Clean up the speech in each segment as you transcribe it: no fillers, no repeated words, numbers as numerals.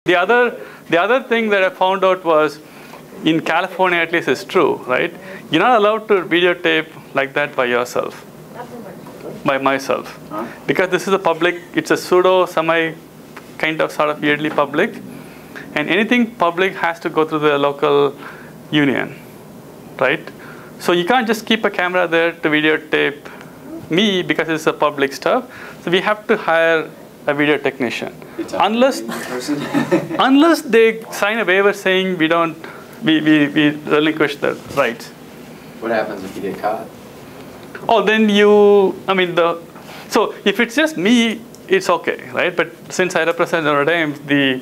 The other thing that I found out was, in California at least, is true, right? You're not allowed to videotape like that by yourself, by myself, because this is a public. It's a pseudo, semi, kind of, sort of weirdly public, and anything public has to go through the local union, right? So you can't just keep a camera there to videotape me because it's a public stuff. So we have to hire a video technician, unless they sign a waiver saying we relinquish the rights. What happens if you get caught? Oh, then so if it's just me, it's okay, right? But since I represent Notre Dame, the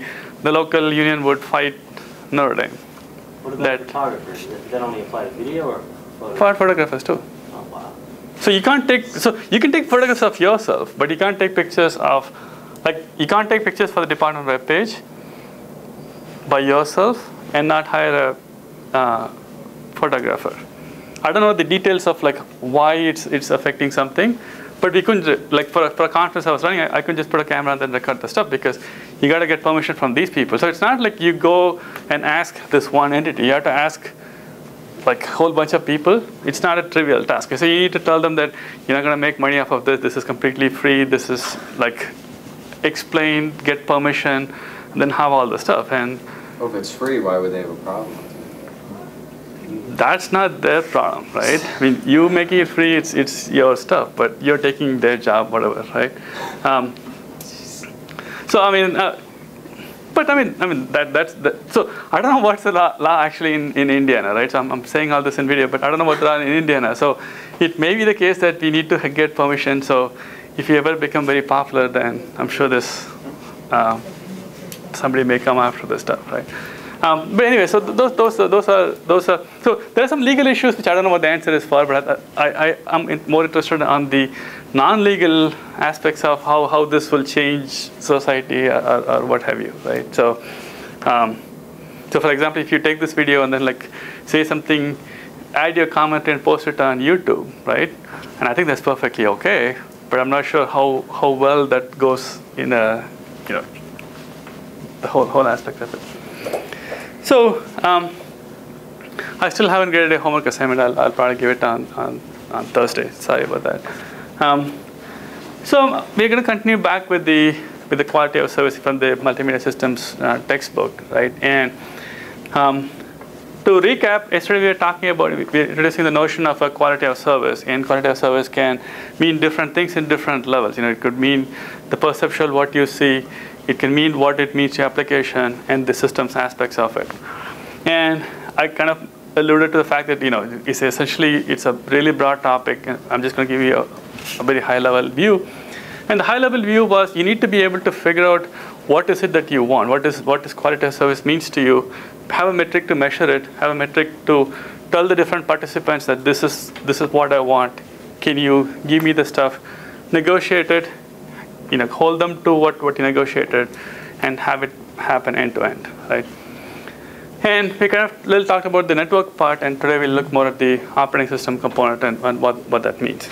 local union would fight Notre Dame. What about photographers? Does that only apply to video or photographers? For photographers too. Oh, wow. So you can take photographs of yourself, but you can't take pictures of, you can't take pictures for the department web page by yourself and not hire a photographer. I don't know the details of why it's affecting something, but we couldn't, for a conference I was running, I couldn't just put a camera and then record the stuff because you got to get permission from these people. So it's not like you go and ask this one entity. You have to ask a whole bunch of people. It's not a trivial task. So you need to tell them that you're not going to make money off of this. This is completely free. This is explain, get permission, and then have all the stuff. And well, if it's free, why would they have a problem? That's not their problem, right? I mean, you making it free, it's your stuff, but you're taking their job, whatever, right? That's so I don't know what's the law actually in Indiana, right? So I'm saying all this in video, but I don't know what the law in Indiana. So it may be the case that we need to get permission. So if you ever become very popular, then I'm sure this somebody may come after this stuff, right? But anyway, so those are so there are some legal issues which I don't know what the answer is for, but I'm more interested on the non-legal aspects of how this will change society or what have you, right? So for example, if you take this video and then say something, add your comment and post it on YouTube, right? And I think that's perfectly okay, but I'm not sure how well that goes in the whole aspect of it. So I still haven't graded a homework assignment. I'll probably give it on Thursday. Sorry about that. So we're going to continue back with the quality of service from the Multimedia Systems textbook, right? And to recap, yesterday we were talking about, we were introducing the notion of a quality of service, and quality of service can mean different things in different levels. It could mean the perceptual, what you see. It can mean what it means to application and the systems aspects of it. And I kind of alluded to the fact that it's a really broad topic. And I'm just going to give you a very high-level view. And the high-level view was you need to be able to figure out what is it that you want, what is quality of service means to you, have a metric to measure it, have a metric to tell the different participants that this is what I want. Can you give me the stuff, negotiate it, hold them to what you negotiated, and have it happen end to end, right? And we kind of little talked about the network part, and today we'll look more at the operating system component and what that means.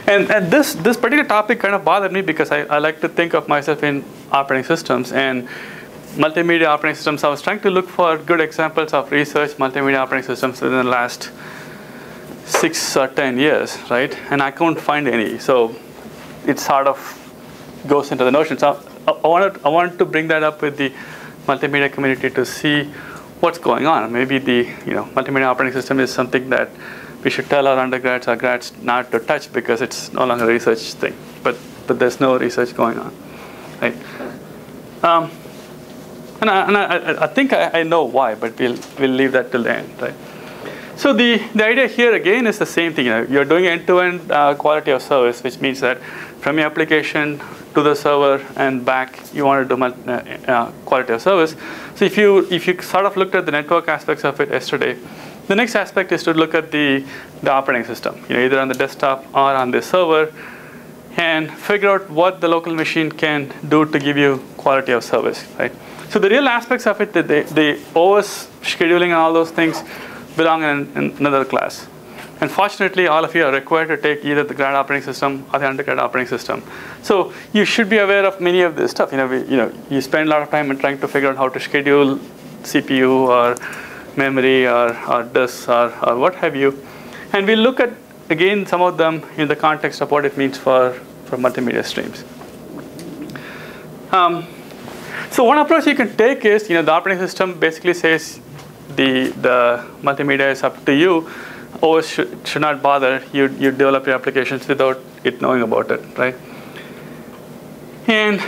And this particular topic kind of bothered me because I like to think of myself in operating systems and multimedia operating systems. I was trying to look for good examples of research multimedia operating systems within the last 6 or 10 years, right? And I couldn't find any. So it sort of goes into the notion. So I wanted to bring that up with the multimedia community to see what's going on. Maybe the multimedia operating system is something that we should tell our undergrads or grads not to touch because it's no longer a research thing. But there's no research going on, right? And I think I know why, but we'll leave that till the end, right? So the idea here again is the same thing. You're doing end-to-end quality of service, which means that from your application to the server and back, you want to do quality of service. So if you sort of looked at the network aspects of it yesterday, the next aspect is to look at the operating system, either on the desktop or on the server, and figure out what the local machine can do to give you quality of service, right? So the real aspects of it, the OS scheduling and all those things belong in another class. And fortunately, all of you are required to take either the grad operating system or the undergrad operating system. So you should be aware of many of this stuff. You spend a lot of time in trying to figure out how to schedule CPU or memory or disks or what have you. And we'll look at, again, some of them in the context of what it means for multimedia streams. So one approach you can take is, the operating system basically says the multimedia is up to you. OS should not bother. You develop your applications without it knowing about it, right? And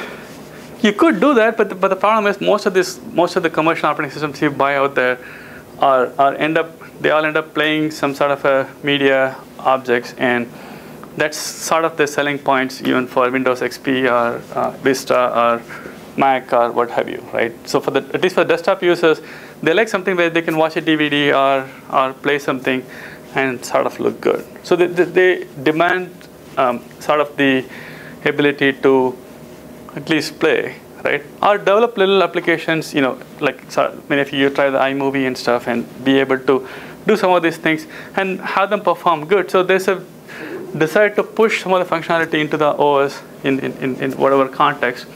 you could do that, but the problem is most of the commercial operating systems you buy out there they all end up playing some sort of a media objects, and that's sort of the selling points even for Windows XP or Vista or Mac or what have you, right? So at least for desktop users, they like something where they can watch a DVD or play something and sort of look good. So they demand sort of the ability to at least play, right? Or develop little applications, like many of you try the iMovie and stuff and be able to do some of these things and have them perform good. So there's a desire to push some of the functionality into the OS in whatever context.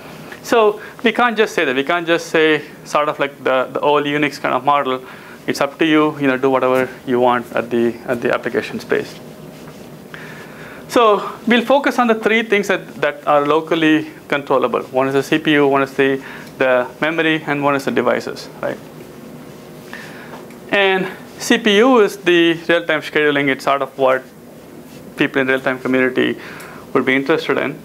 So we can't just say that. We can't just say sort of like the old Unix kind of model. It's up to you. Do whatever you want at the application space. So we'll focus on the three things that are locally controllable. One is the CPU, one is the memory, and one is the devices, right? And CPU is the real-time scheduling. It's sort of what people in real-time community would be interested in.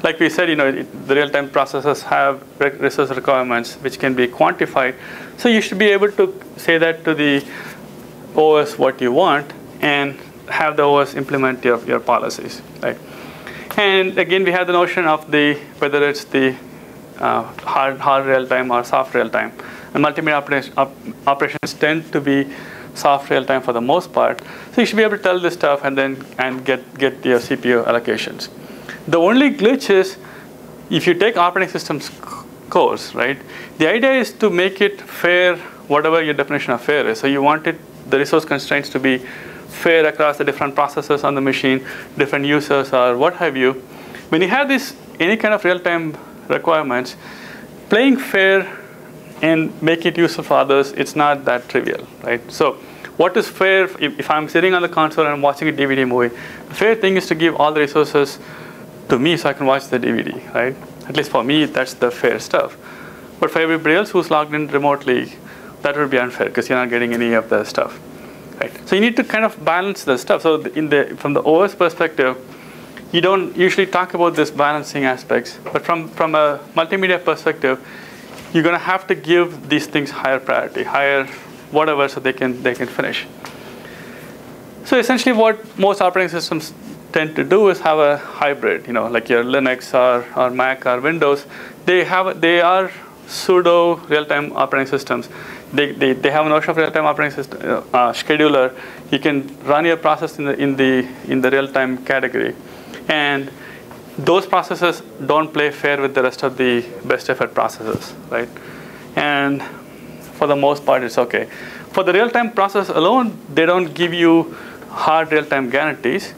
Like we said, the real-time processors have resource requirements which can be quantified. So you should be able to say that to the OS what you want and have the OS implement your policies, right? And again, we have the notion of whether it's the hard real-time or soft real-time. And multimedia operations tend to be soft real-time for the most part. So you should be able to tell this stuff and get your CPU allocations. The only glitch is if you take operating systems course, right? The idea is to make it fair, whatever your definition of fair is. So you want the resource constraints to be fair across the different processors on the machine, different users, or what have you. When you have any kind of real-time requirements, playing fair and make it useful for others, it's not that trivial, right? So what is fair? If I'm sitting on the console and I'm watching a DVD movie, the fair thing is to give all the resources to me so I can watch the DVD, right? At least for me, that's the fair stuff. But for everybody else who's logged in remotely, that would be unfair because you're not getting any of the stuff, right? So you need to kind of balance the stuff. So from the OS perspective, you don't usually talk about this balancing aspects, but from a multimedia perspective, you're going to have to give these things higher priority, higher whatever, so they can finish. So essentially, what most operating systems tend to do is have a hybrid. Like your Linux or Mac or Windows, they are pseudo real-time operating systems. They have a notion of real-time operating system scheduler. You can run your process in the real-time category, and those processes don't play fair with the rest of the best effort processes, right? And for the most part, it's okay. For the real-time process alone, they don't give you hard real-time guarantees,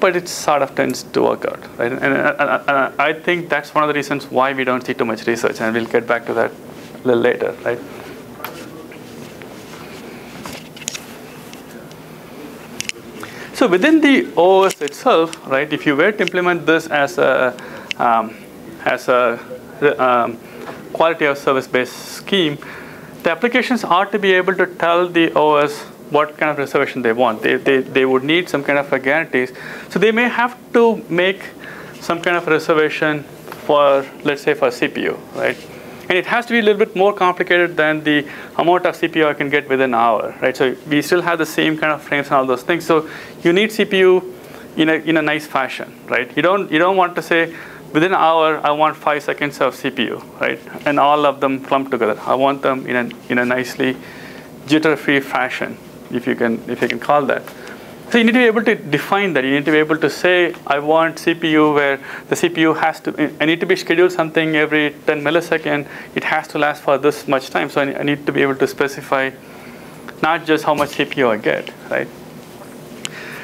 but it sort of tends to work out, right? And I think that's one of the reasons why we don't see too much research, and we'll get back to that a little later, right? So within the OS itself, right, if you were to implement this as a quality of service-based scheme, the applications ought to be able to tell the OS what kind of reservation they want. They would need some kind of a guarantees. So they may have to make some kind of reservation for, let's say, for CPU, right? And it has to be a little bit more complicated than the amount of CPU I can get within an hour, right? So we still have the same kind of frames and all those things. So you need CPU in a nice fashion, right? You don't want to say within an hour I want 5 seconds of CPU, right? And all of them clumped together. I want them in a nicely jitter-free fashion, if you can call that. So you need to be able to define that. You need to be able to say, I want CPU where the CPU I need to be scheduled something every 10 milliseconds. It has to last for this much time. So I need to be able to specify not just how much CPU I get, right?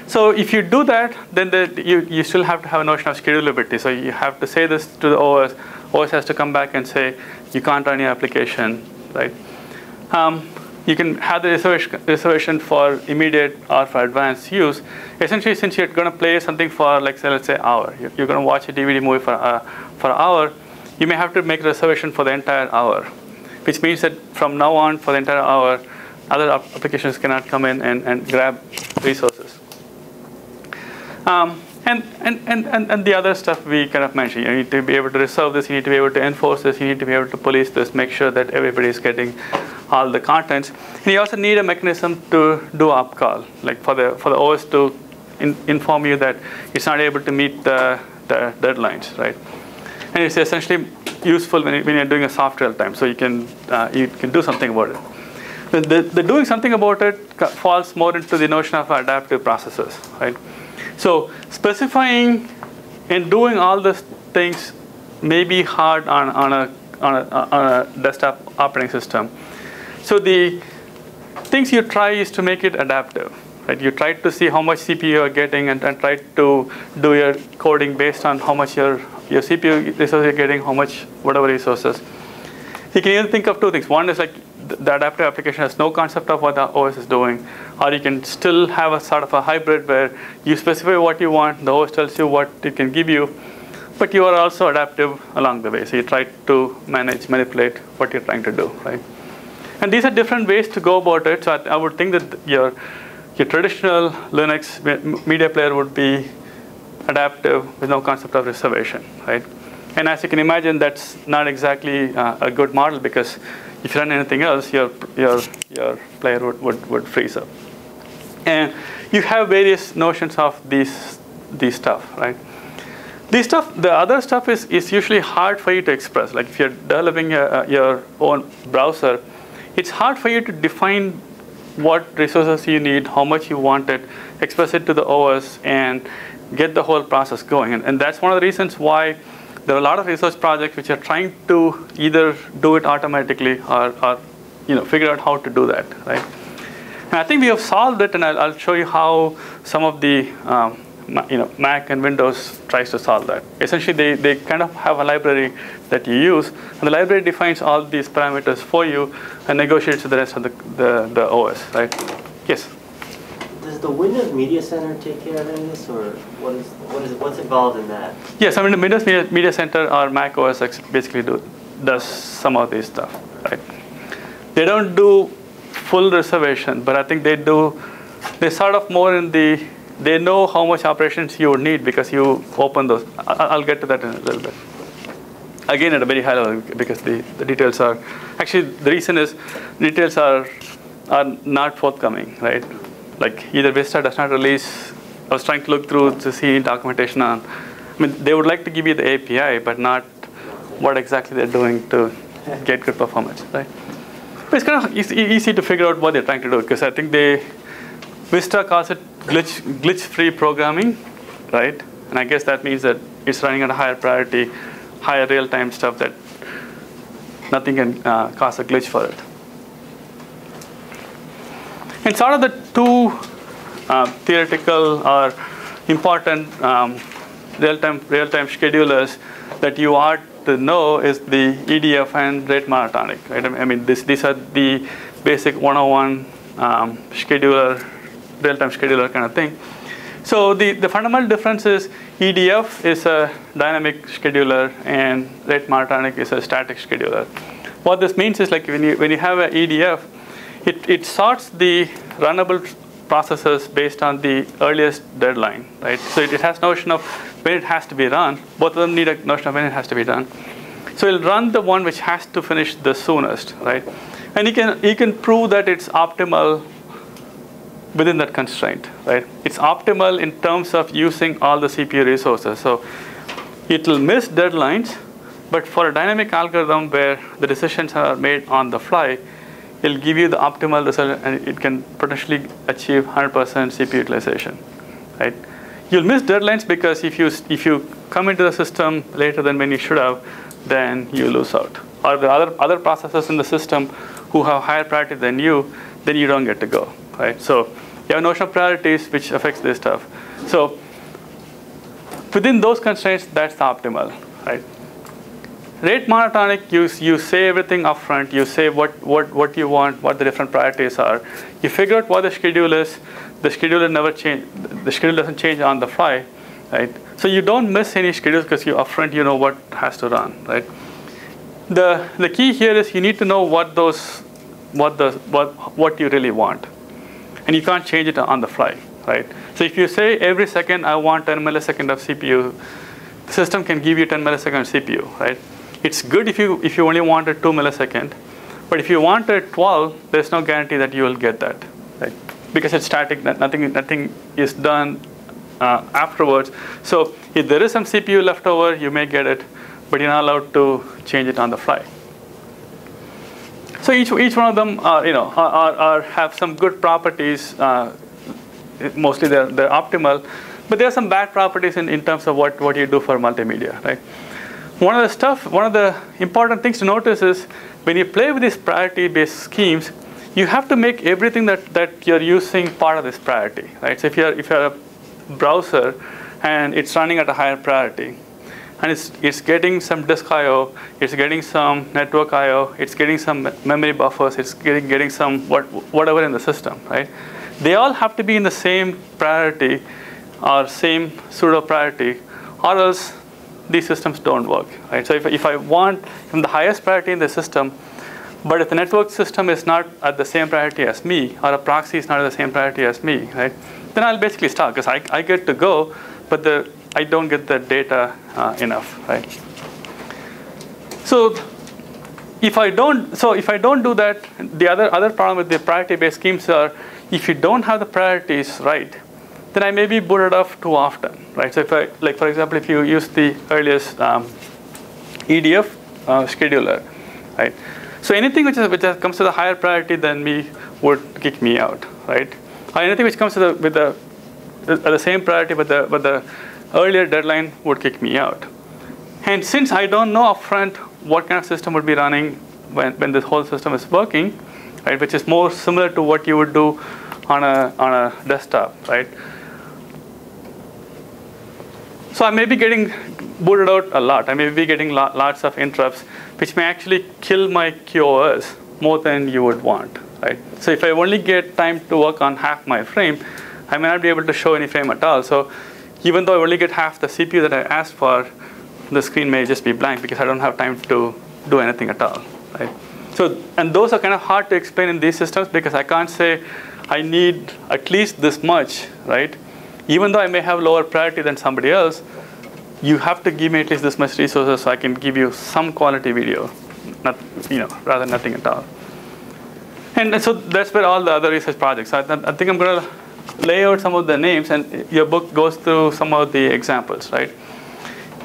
So if you do that, then you still have to have a notion of schedulability. So you have to say this to the OS. OS has to come back and say, you can't run your application, right? You can have the reservation for immediate or for advanced use. Essentially, since you're going to play something for, like, say, let's say, an hour, you're going to watch a DVD movie for an hour, you may have to make a reservation for the entire hour, which means that from now on, for the entire hour, other applications cannot come in and grab resources. And the other stuff we kind of mentioned. You need to be able to reserve this. You need to be able to enforce this. You need to be able to police this. Make sure that everybody is getting all the contents. And you also need a mechanism to do upcall, like for the OS to inform you that it's not able to meet the deadlines, right? And it's essentially useful when you're doing a soft real time, so you can do something about it. The doing something about it falls more into the notion of adaptive processes, right? So specifying and doing all these things may be hard on a desktop operating system. So the things you try is to make it adaptive, right? You try to see how much CPU you're getting and try to do your coding based on how much your CPU resources you're getting, how much whatever resources. You can either think of two things. One is like the adaptive application has no concept of what the OS is doing, or you can still have a sort of a hybrid where you specify what you want, the OS tells you what it can give you, but you are also adaptive along the way. So you try to manipulate what you're trying to do, right? And these are different ways to go about it. So I would think that your traditional Linux media player would be adaptive with no concept of reservation, right? And as you can imagine, that's not exactly a good model, because if you run anything else, your player would freeze up. And you have various notions of these stuff, right? The other stuff is usually hard for you to express. Like if you're developing your own browser, it's hard for you to define what resources you need, how much you want it, express it to the OS, and get the whole process going. And that's one of the reasons why there are a lot of research projects which are trying to either do it automatically or figure out how to do that, right? And I think we have solved it, and I'll show you how some of the Mac and Windows tries to solve that. Essentially, they kind of have a library that you use, and the library defines all these parameters for you and negotiates with the rest of the OS, right? Yes? Does the Windows Media Center take care of any of this, or what's involved in that? Yes, I mean the Windows Media Center or Mac OS X basically does some of this stuff, right? They don't do full reservation, but I think they sort of more in they know how much operations you would need because you open those. I'll get to that in a little bit. Again, at a very high level, because the details are, actually the reason is details are not forthcoming, right? Like either Vista does not release. I was trying to look through to see documentation on. I mean, they would like to give you the API, but not what exactly they're doing to get good performance, right? But it's kind of easy to figure out what they're trying to do, because I think Vista calls it glitch-free programming, right? And I guess that means that it's running at a higher priority, higher real-time stuff that nothing can cause a glitch for it. And sort of the two theoretical or important real-time schedulers that you ought to know is the EDF and rate monotonic, right? I mean, these are the basic 101 scheduler, real-time scheduler kind of thing. So the fundamental difference is EDF is a dynamic scheduler and rate monotonic is a static scheduler. What this means is, like when you have an EDF, it sorts the runnable processes based on the earliest deadline, right? So it has notion of when it has to be run. Both of them need a notion of when it has to be done. So it'll run the one which has to finish the soonest, right? And you can prove that it's optimal within that constraint, right? It's optimal in terms of using all the CPU resources. So it will miss deadlines, but for a dynamic algorithm where the decisions are made on the fly, it'll give you the optimal result, and it can potentially achieve 100% CPU utilization, right? You'll miss deadlines because if you come into the system later than when you should have, then you lose out. Or the other processes in the system who have higher priority than you, then you don't get to go, right? So you have a notion of priorities which affects this stuff. So within those constraints, that's the optimal, right? Rate monotonic, you say everything up front. You say what you want, what the different priorities are. You figure out what the schedule is. The schedule never change. The schedule doesn't change on the fly, right? So you don't miss any schedules because you upfront you know what has to run, right? The key here is you need to know what you really want, and you can't change it on the fly, right? So if you say every second I want 10 milliseconds of CPU, the system can give you 10 milliseconds of CPU, right? It's good if you only wanted 2 milliseconds, but if you wanted 12, there's no guarantee that you will get that, right? Because it's static, nothing is done afterwards. So if there is some CPU left over, you may get it, but you're not allowed to change it on the fly. So each one of them, have some good properties. Mostly they're optimal, but there are some bad properties in terms of what you do for multimedia, right? One of the important things to notice is when you play with these priority-based schemes, you have to make everything that you're using part of this priority, right? So if you're a browser and it's running at a higher priority, and it's getting some disk I/O, it's getting some network I/O, it's getting some memory buffers, it's getting some whatever in the system, right? They all have to be in the same priority or same pseudo priority, or else these systems don't work, right? So if I want the highest priority in the system, but if the network system is not at the same priority as me, or a proxy is not at the same priority as me, right? Then I'll basically stop because I get to go, but I don't get the data enough, right? So if I don't do that, the other problem with the priority-based schemes are if you don't have the priorities right, then I may be booted off too often, right? So if for example, if you use the earliest EDF scheduler, right? So anything which comes to the higher priority than me would kick me out, right? Or anything which comes to at the same priority but the earlier deadline would kick me out. And since I don't know upfront what kind of system would be running when this whole system is working, right, which is more similar to what you would do on a desktop, right? So I may be getting booted out a lot. I may be getting lots of interrupts, which may actually kill my QoS more than you would want, right? So if I only get time to work on half my frame, I may not be able to show any frame at all. So even though I only get half the CPU that I asked for, the screen may just be blank because I don't have time to do anything at all, right? So, and those are kind of hard to explain in these systems because I can't say I need at least this much, right? Even though I may have lower priority than somebody else, you have to give me at least this much resources so I can give you some quality video, rather than nothing at all. And so that's where all the other research projects. I think I'm going to lay out some of the names, and your book goes through some of the examples, right?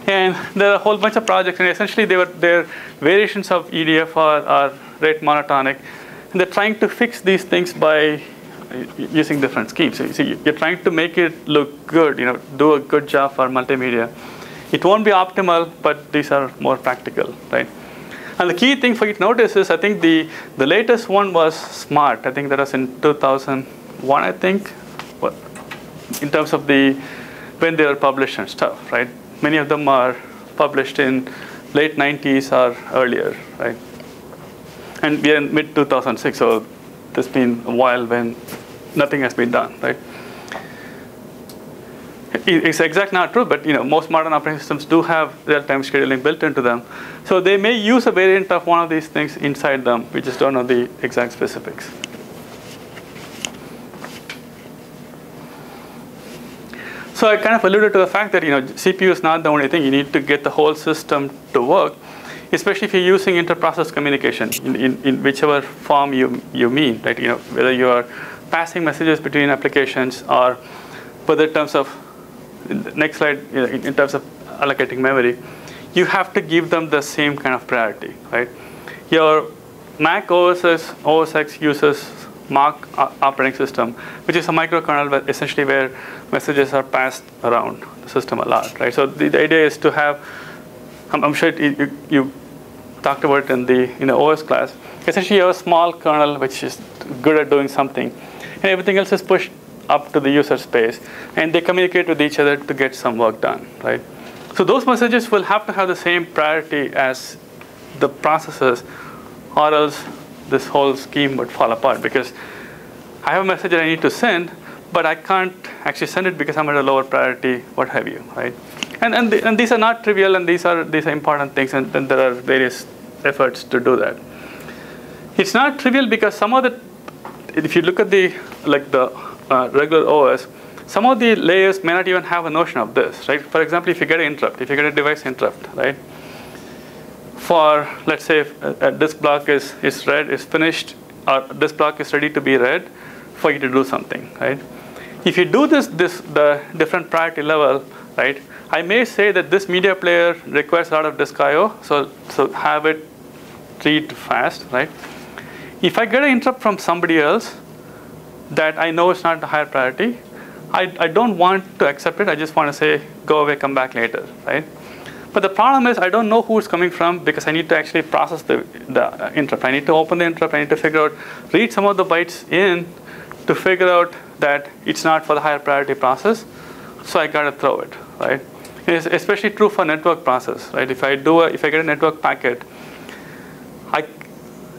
And there are a whole bunch of projects, and essentially they're variations of EDF or rate monotonic, and they're trying to fix these things by using different schemes. So you're trying to make it look good, do a good job for multimedia. It won't be optimal, but these are more practical, right? And the key thing for you to notice is I think the latest one was SMART. I think that was in 2001, I think, in terms of when they were published and stuff, right? Many of them are published in late 90s or earlier, right? And we are in mid-2006, so it's been a while when nothing has been done, right? It's exactly not true, but most modern operating systems do have real-time scheduling built into them. So they may use a variant of one of these things inside them. We just don't know the exact specifics. So I kind of alluded to the fact that CPU is not the only thing. You need to get the whole system to work, especially if you're using inter-process communication in whichever form you mean, right? Whether you are passing messages between applications or whether in terms of next slide, in terms of allocating memory, you have to give them the same kind of priority, right? Your Mac OS X uses Mach operating system, which is a microkernel essentially where messages are passed around the system a lot, right? So the idea is to have, I'm sure you talked about it in the OS class, Essentially, you have a small kernel which is good at doing something, and everything else is pushed up to the user space, and they communicate with each other to get some work done, right? So those messages will have to have the same priority as the processes, or else this whole scheme would fall apart, because I have a message that I need to send, but I can't actually send it because I'm at a lower priority, what have you, right? And these are not trivial, and these are important things, and then there are various efforts to do that. It's not trivial because some of the, if you look at the regular OS, some of the layers may not even have a notion of this, right? For example, if you get an interrupt, if you get a device interrupt, right? For, let's say, if a disk block is read, is finished, or disk block is ready to be read for you to do something, right? If you do the different priority level, right? I may say that this media player requires a lot of disk I/O, so have it read fast, right? If I get an interrupt from somebody else that I know is not a higher priority, I don't want to accept it. I just want to say, go away, come back later, right? But the problem is I don't know who it's coming from, because I need to actually process the interrupt. I need to open the interrupt. I need to figure out, read some of the bytes in to figure out that it's not for the higher priority process. So I got to throw it, right? It's especially true for network process, right? If I get a network packet,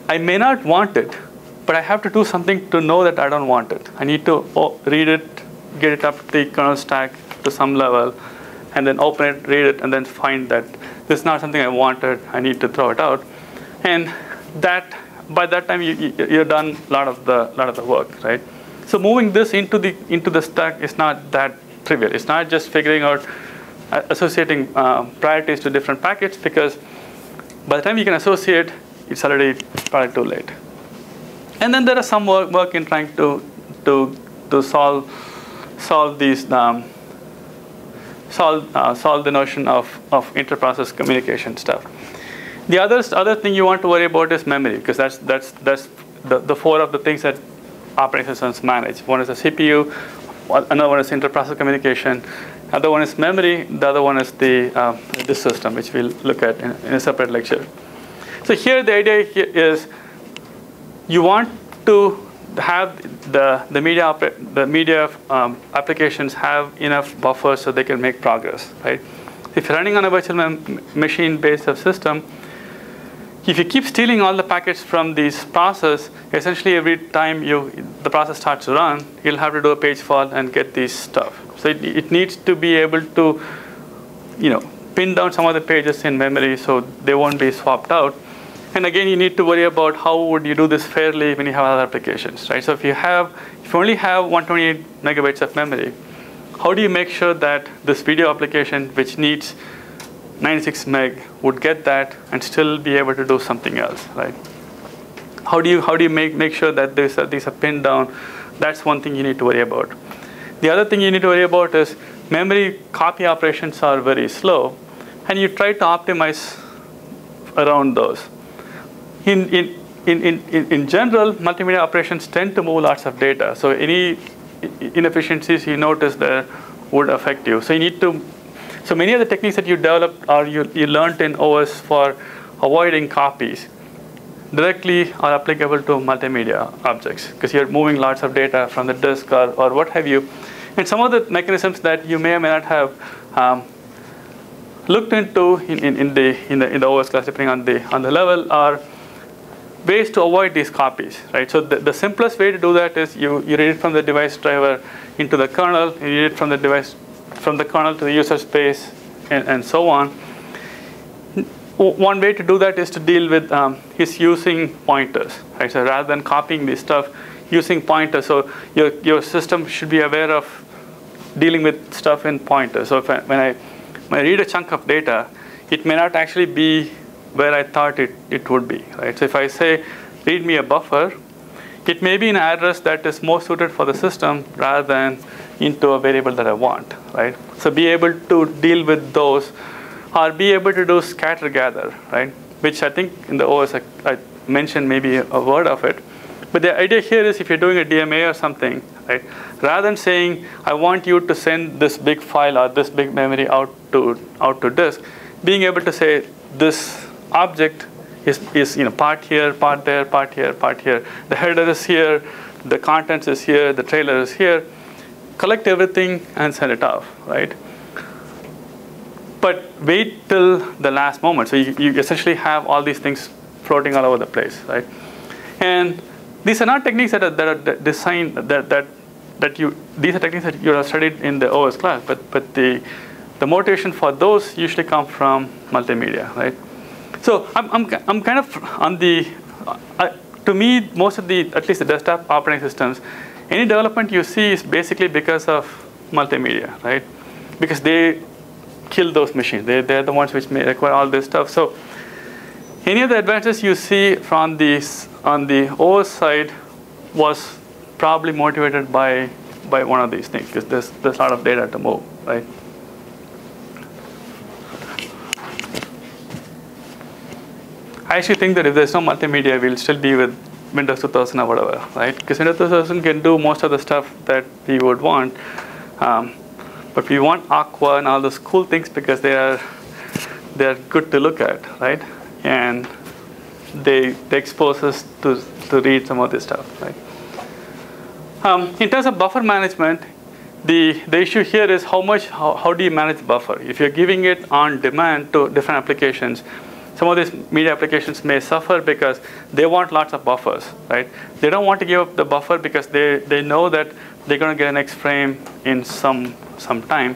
I may not want it, but I have to do something to know that I don't want it. I need to read it, get it up the kernel stack to some level, and then open it, read it, and then find that this is not something I wanted. I need to throw it out, and by that time you're done a lot of the work, right? So moving this into the stack is not that trivial. It's not just figuring out associating priorities to different packets, because by the time you can associate, it's already probably too late. And then there is some work in trying to solve these solve the notion of inter-process communication stuff. The other thing you want to worry about is memory, because that's the four of the things that operating systems manage. One is the CPU, another one is inter-process communication, other one is memory, the other one is the disk system, which we'll look at in a separate lecture. So here the idea is you want to have the media applications have enough buffers so they can make progress, right? If you're running on a virtual machine-based system, if you keep stealing all the packets from these process, essentially every time the process starts to run, you'll have to do a page fault and get these stuff. So it needs to be able to, pin down some of the pages in memory so they won't be swapped out. And again, you need to worry about how would you do this fairly when you have other applications, right? So if you only have 128 megabytes of memory, how do you make sure that this video application, which needs 96 meg, would get that and still be able to do something else, right? How do you make sure that these are pinned down? That's one thing you need to worry about. The other thing you need to worry about is memory copy operations are very slow, and you try to optimize around those. In general, multimedia operations tend to move lots of data. So any inefficiencies you notice there would affect you. So so many of the techniques that you developed or you learned in OS for avoiding copies directly are applicable to multimedia objects, because you're moving lots of data from the disk or what have you. And some of the mechanisms that you may or may not have looked into in the OS class, depending on the level, are ways to avoid these copies, right? So the simplest way to do that is you read it from the device driver into the kernel, you read it from the kernel to the user space, and so on. One way to do that is to deal with is using pointers, right? So rather than copying this stuff, using pointers. So your system should be aware of dealing with stuff in pointers. So when I read a chunk of data, it may not actually be where I thought it would be, right? So if I say, read me a buffer, it may be an address that is more suited for the system rather than into a variable that I want, right? So be able to deal with those, or be able to do scatter gather, right? Which I think in the OS I mentioned maybe a word of it. But the idea here is if you're doing a DMA or something, right? Rather than saying, I want you to send this big file or this big memory out to disk, being able to say this object is part here, part there, part here, part here. The header is here, the contents is here, the trailer is here. Collect everything and send it off, right? But wait till the last moment. So you essentially have all these things floating all over the place, right? And these are not techniques that are designed these are techniques that you have studied in the OS class, but the motivation for those usually come from multimedia, right? So I'm kind of on the to me, most of at least the desktop operating systems, any development you see is basically because of multimedia, right? Because they kill those machines. They're the ones which may require all this stuff. So any of the advances you see from on the OS side was probably motivated by one of these things, because there's a lot of data to move, right? I actually think that if there's no multimedia, we'll still be with Windows 2000 or whatever, right? Because Windows 2000 can do most of the stuff that we would want. But we want Aqua and all those cool things because they're good to look at, right? And they expose us to read some of this stuff, right? In terms of buffer management, the issue here is how do you manage the buffer? If you're giving it on demand to different applications, some of these media applications may suffer because they want lots of buffers, right? They don't want to give up the buffer because they know that they're going to get an next frame in some time.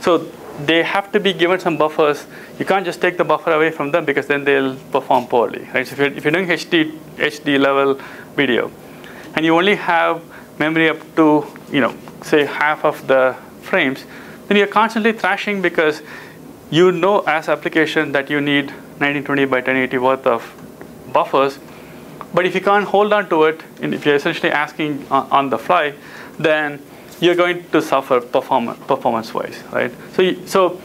So they have to be given some buffers. You can't just take the buffer away from them because then they'll perform poorly, right? So if you're doing HD level video, and you only have memory up to say half of the frames, then you're constantly thrashing because you know as application that you need 1920 by 1080 worth of buffers. But if you can't hold on to it, and if you're essentially asking on the fly, then you're going to suffer performance-wise, right? So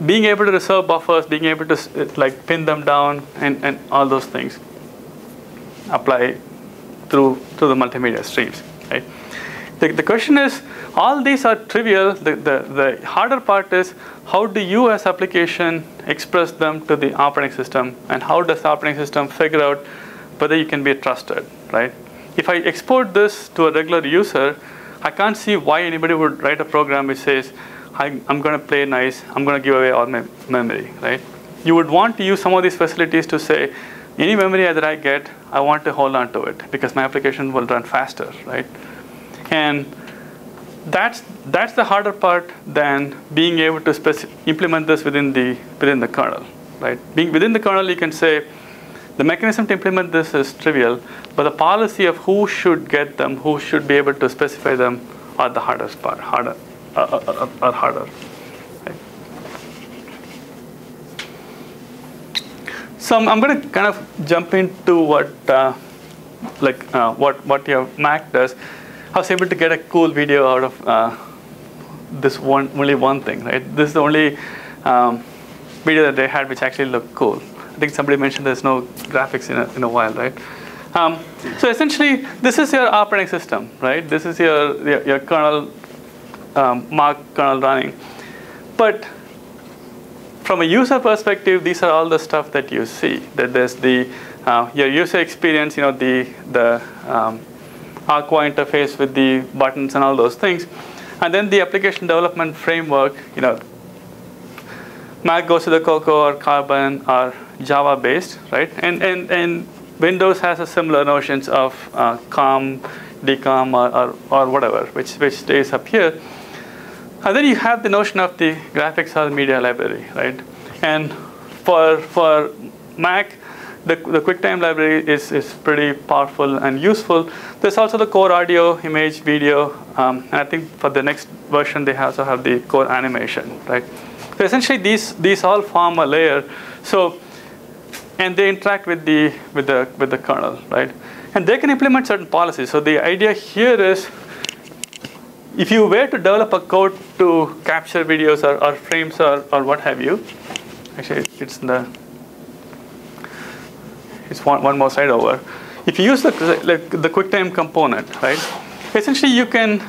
being able to reserve buffers, being able to pin them down, and all those things apply through the multimedia streams, right? The question is, all these are trivial. The harder part is, how do you as application express them to the operating system, and how does the operating system figure out whether you can be trusted, right? If I export this to a regular user, I can't see why anybody would write a program which says, I'm going to play nice, I'm going to give away all my memory, right? You would want to use some of these facilities to say, any memory that I get, I want to hold on to it because my application will run faster, right? And that's the harder part than being able to implement this within the kernel, right? Being within the kernel, you can say the mechanism to implement this is trivial, but the policy of who should get them, who should be able to specify them, are the hardest part. Harder. Right? So I'm going to kind of jump into what your Mac does. I was able to get a cool video out of only one thing, right? This is the only video that they had which actually looked cool. I think somebody mentioned there's no graphics in a while, right? So essentially, this is your operating system, right? This is your kernel, Mark kernel running. But from a user perspective, these are all the stuff that you see. That there's your user experience, the Aqua interface with the buttons and all those things, and then the application development framework. Mac goes to the Cocoa or Carbon or Java based, right? And Windows has a similar notions of COM, DCOM, or whatever, which stays up here. And then you have the notion of the graphics or media library, right? And for Mac, the QuickTime library is pretty powerful and useful. There's also the core audio, image, video, and I think for the next version they also have the core animation, right? So essentially these all form a layer. So and they interact with the kernel, right? And they can implement certain policies. So the idea here is, if you were to develop a code to capture videos or frames or what have you, actually it's one more slide over. If you use the QuickTime component, right? Essentially you can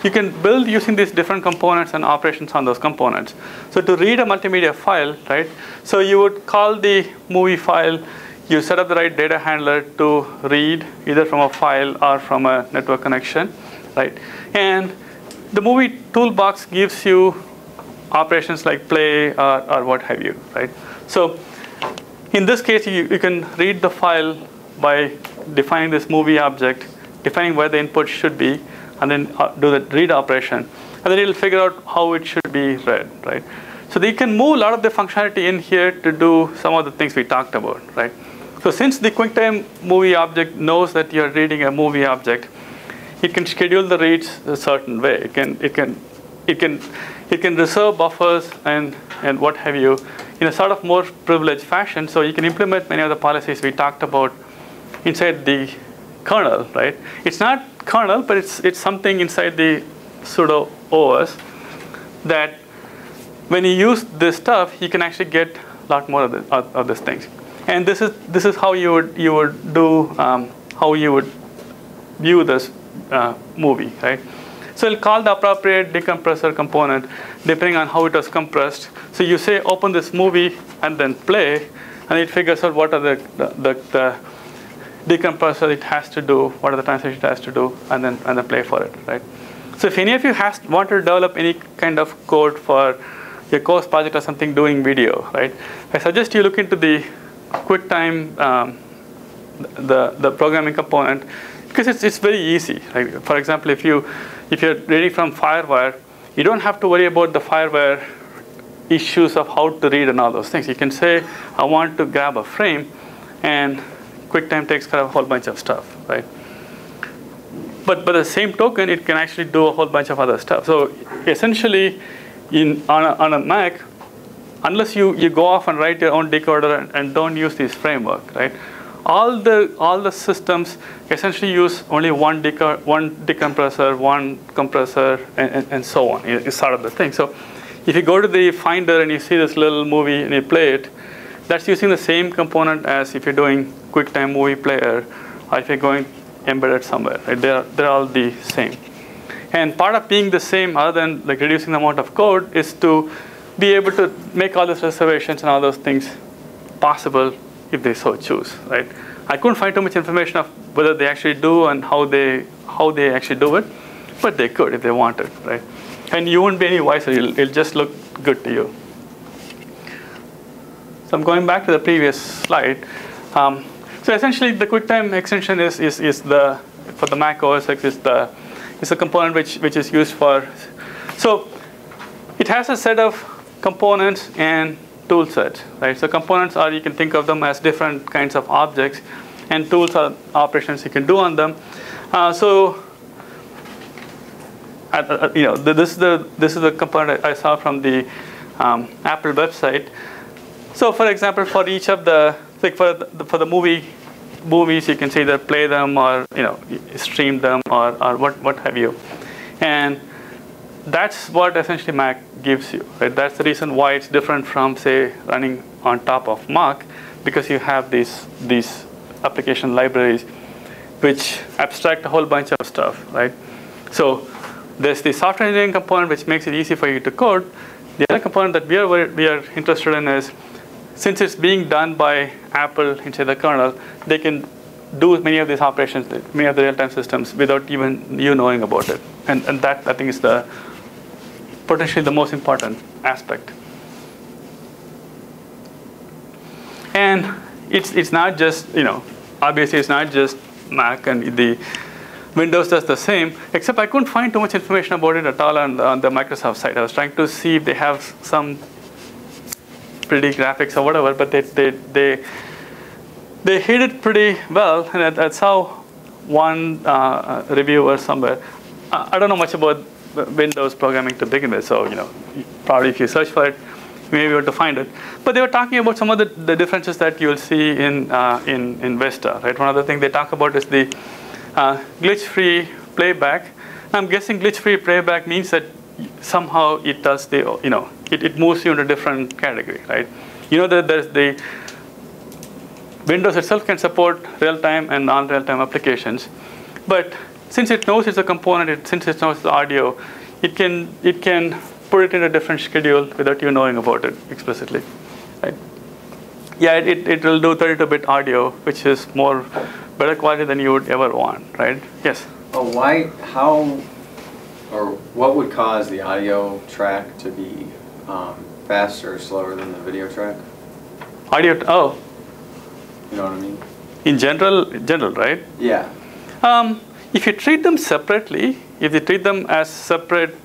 you can build using these different components and operations on those components. So to read a multimedia file, right? So you would call the movie file. You set up the right data handler to read either from a file or from a network connection, right? And the movie toolbox gives you operations like play or what have you, right? So in this case, you can read the file by defining this movie object, defining where the input should be, and then do the read operation. And then it'll figure out how it should be read, right? So you can move a lot of the functionality in here to do some of the things we talked about, right? So since the QuickTime movie object knows that you're reading a movie object, it can schedule the reads a certain way. It can reserve buffers and what have you in a sort of more privileged fashion. So you can implement many of the policies we talked about inside the kernel, right? It's not kernel, but it's something inside the pseudo OS that when you use this stuff, you can actually get a lot more of these things. And this is how you would do how you would view this movie, right? So it'll call the appropriate decompressor component depending on how it was compressed. So you say open this movie and then play, and it figures out what are the decompressor it has to do, what are the transitions it has to do, and then play for it, right? So if any of you want to develop any kind of code for your course project or something doing video, right? I suggest you look into the QuickTime, the programming component, because it's very easy. Right? For example, if you're reading from FireWire, you don't have to worry about the FireWire issues of how to read and all those things. You can say, I want to grab a frame, and QuickTime takes care of a whole bunch of stuff, right? But by the same token, it can actually do a whole bunch of other stuff. So essentially, on a Mac, unless you go off and write your own decoder and don't use this framework, right? All the systems essentially use only one decompressor, one compressor, and so on. It's sort of the thing. So if you go to the Finder and you see this little movie and you play it, that's using the same component as if you're doing QuickTime Movie Player, or if you're going embedded somewhere. Right? They're all the same. And part of being the same, other than like reducing the amount of code, is to be able to make all these reservations and all those things possible if they so choose, right? I couldn't find too much information of whether they actually do and how they actually do it, but they could if they wanted, right? And you wouldn't be any wiser. It'll just look good to you. So I'm going back to the previous slide. So essentially, the QuickTime extension is the for the Mac OS X is the component which is used for. So it has a set of components and tool sets, right? So components are, you can think of them as different kinds of objects, and tools are operations you can do on them. This is the component I saw from the Apple website. So for example, for each of the, like for the movies, you can say either play them or stream them or what have you, and that's what essentially Mac gives you, right? That's the reason why it's different from, say, running on top of Mach, because you have these application libraries which abstract a whole bunch of stuff, right? So there's the software engineering component which makes it easy for you to code. The other component that we are interested in is, since it's being done by Apple inside the kernel, they can do many of these operations, many of the real-time systems, without even you knowing about it. And that, I think, is potentially the most important aspect. And it's not just, obviously it's not just Mac, and the Windows does the same, except I couldn't find too much information about it at all on the Microsoft site. I was trying to see if they have some pretty graphics or whatever, but they hid it pretty well, and that's how one reviewer somewhere. I don't know much about Windows programming to begin with, so probably if you search for it, you may be able to find it. But they were talking about some of the differences that you'll see in Vista, right? One of the things they talk about is the glitch-free playback. I'm guessing glitch-free playback means that somehow it does it moves you into a different category, right? That there's the Windows itself can support real-time and non-real-time applications, but since it knows it's a component, since it knows the audio, it can put it in a different schedule without you knowing about it explicitly, right? Yeah, it will do 32-bit audio, which is better quality than you would ever want, right? Yes? Oh, what would cause the audio track to be faster or slower than the video track? Audio, oh. You know what I mean? In general, right? Yeah. If you treat them separately, if you treat them as separate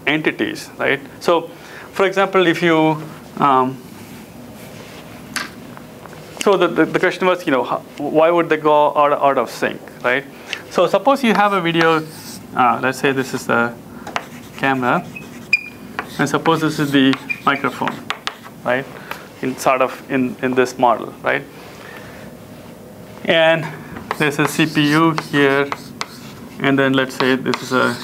entities, right? So, for example, if you, so the question was, why would they go out of sync, right? So suppose you have a video, let's say this is the camera, and suppose this is the microphone, right? In this model, right? And there's a CPU here, and then let's say this is a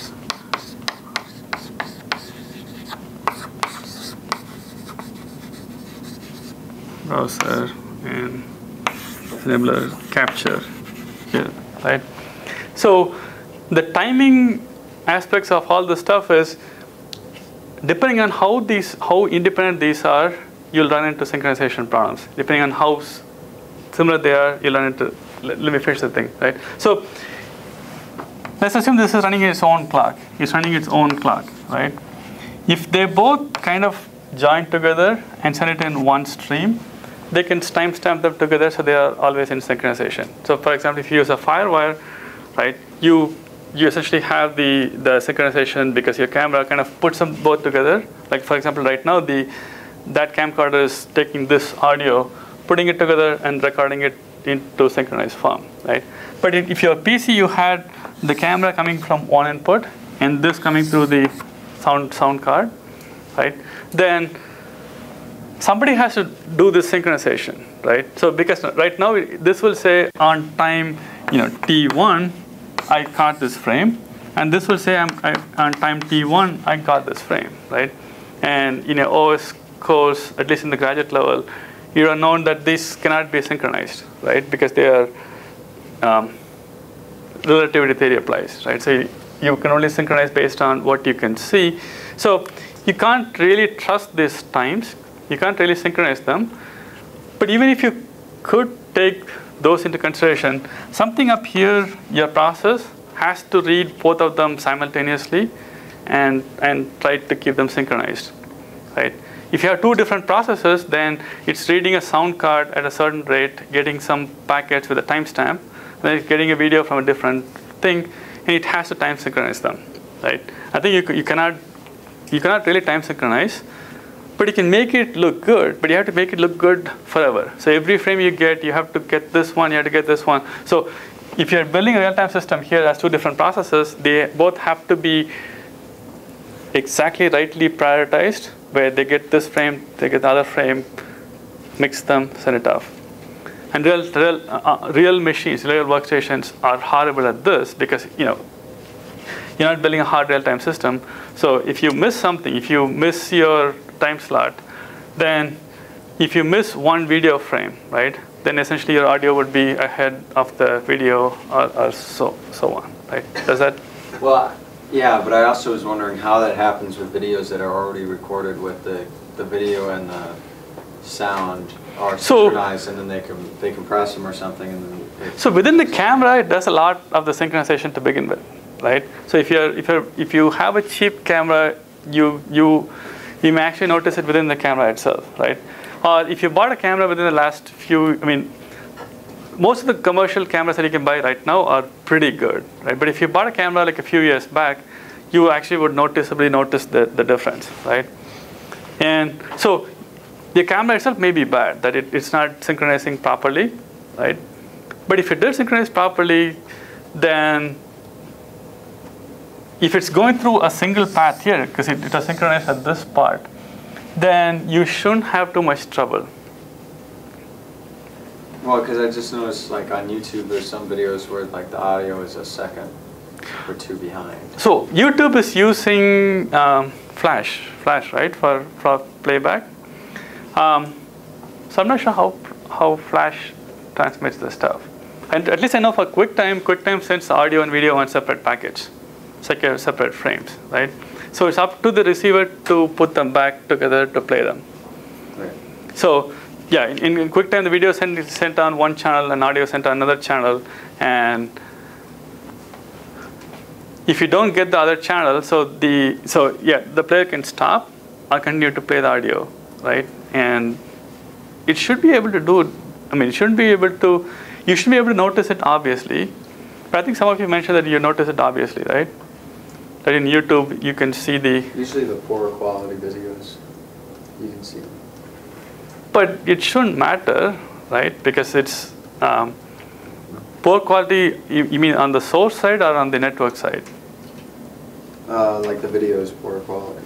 browser and enabler capture here, right? So the timing aspects of all this stuff is, depending on how independent these are, you'll run into synchronization problems. Depending on how similar they are, you'll run into, let me finish the thing, right? So let's assume this is running its own clock. It's running its own clock, right? If they both kind of join together and send it in one stream, they can timestamp them together so they are always in synchronization. So for example, if you use a FireWire, right, you essentially have the synchronization because your camera kind of puts them both together. Like for example, right now that camcorder is taking this audio, putting it together and recording it into synchronized form, right? But if your PC, you had the camera coming from one input and this coming through the sound card, right? Then somebody has to do this synchronization, right? So because right now this will say on time, T1, I caught this frame, and this will say on time T1, I got this frame, right? And in your OS course, at least in the graduate level, you are known that these cannot be synchronized, right? Because they are relativity theory applies, right? So you can only synchronize based on what you can see. So you can't really trust these times. You can't really synchronize them. But even if you could take those into consideration, something up here, your process has to read both of them simultaneously and try to keep them synchronized, right? If you have two different processes, then it's reading a sound card at a certain rate, getting some packets with a timestamp, then it's getting a video from a different thing, and it has to time synchronize them, right? I think you cannot really time synchronize, but you can make it look good, but you have to make it look good forever. So every frame you get, you have to get this one, you have to get this one. So if you're building a real-time system here as two different processes, they both have to be exactly rightly prioritized, where they get this frame, they get the other frame, mix them, send it off. And real machines, real workstations are horrible at this because you're not building a hard real-time system. So if you miss something, if you miss your time slot, then if you miss one video frame, right, then essentially your audio would be ahead of the video or so on, right? Does that? Well, yeah, but I also was wondering how that happens with videos that are already recorded with the video and the sound are synchronized, and then they compress them or something, and then so within the camera, it does a lot of the synchronization to begin with, right? So if you have a cheap camera, you may actually notice it within the camera itself, right? Or if you bought a camera within the last few, most of the commercial cameras that you can buy right now are pretty good, right? But if you bought a camera like a few years back, you actually would noticeably notice the difference, right? And so the camera itself may be bad, that it's not synchronizing properly, right? But if it did synchronize properly, then if it's going through a single path here, because it was synchronized at this part, then you shouldn't have too much trouble. Well, because I just noticed, like on YouTube, there's some videos where like the audio is a second or two behind. So YouTube is using Flash, right, for playback. So I'm not sure how Flash transmits this stuff. And at least I know for QuickTime sends audio and video on separate package, separate frames, right? So it's up to the receiver to put them back together to play them. Right. So yeah, in QuickTime, the video is sent on one channel and audio sent on another channel. And if you don't get the other channel, so the player can stop or continue to play the audio, right? And it should be able to do. I mean, you should be able to notice it obviously. But I think some of you mentioned that you notice it obviously, right? That in YouTube you can see usually the poorer quality videos, you can see them. But it shouldn't matter, right? Because it's poor quality. You mean on the source side or on the network side? Like the video is poor quality.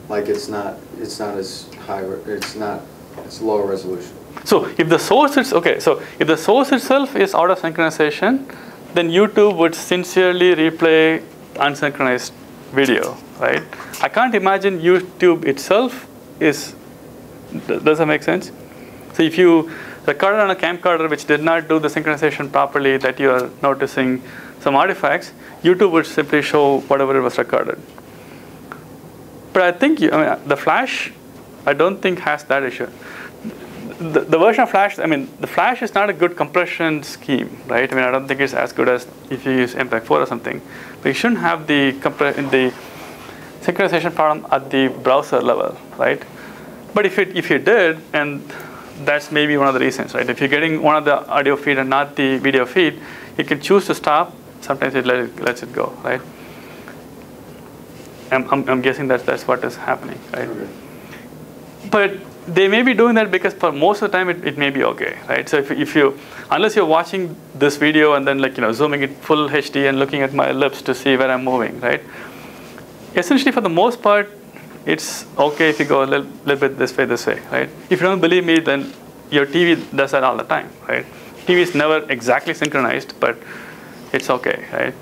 Like it's not as high. It's low resolution. So if the source is if the source itself is out of synchronization, then YouTube would sincerely replay unsynchronized video, right? I can't imagine YouTube itself is. Does that make sense? So if you recorded on a camcorder which did not do the synchronization properly, that you are noticing some artifacts, YouTube would simply show whatever it was recorded. But I think the Flash, I don't think has that issue. The version of Flash, the Flash is not a good compression scheme, right? I don't think it's as good as if you use MPEG-4 or something. But you shouldn't have the synchronization problem at the browser level, right? But if you did, and that's maybe one of the reasons, right? If you're getting one of the audio feed and not the video feed, you can choose to stop. Sometimes it lets it go, right? I'm guessing that's what is happening, right? Okay. But they may be doing that because for most of the time it may be okay, right? So if you unless you're watching this video and then zooming it full HD and looking at my lips to see where I'm moving, right? Essentially, for the most part, it's okay if you go a little bit this way, right? If you don't believe me, then your TV does that all the time, right? TV is never exactly synchronized, but it's okay, right?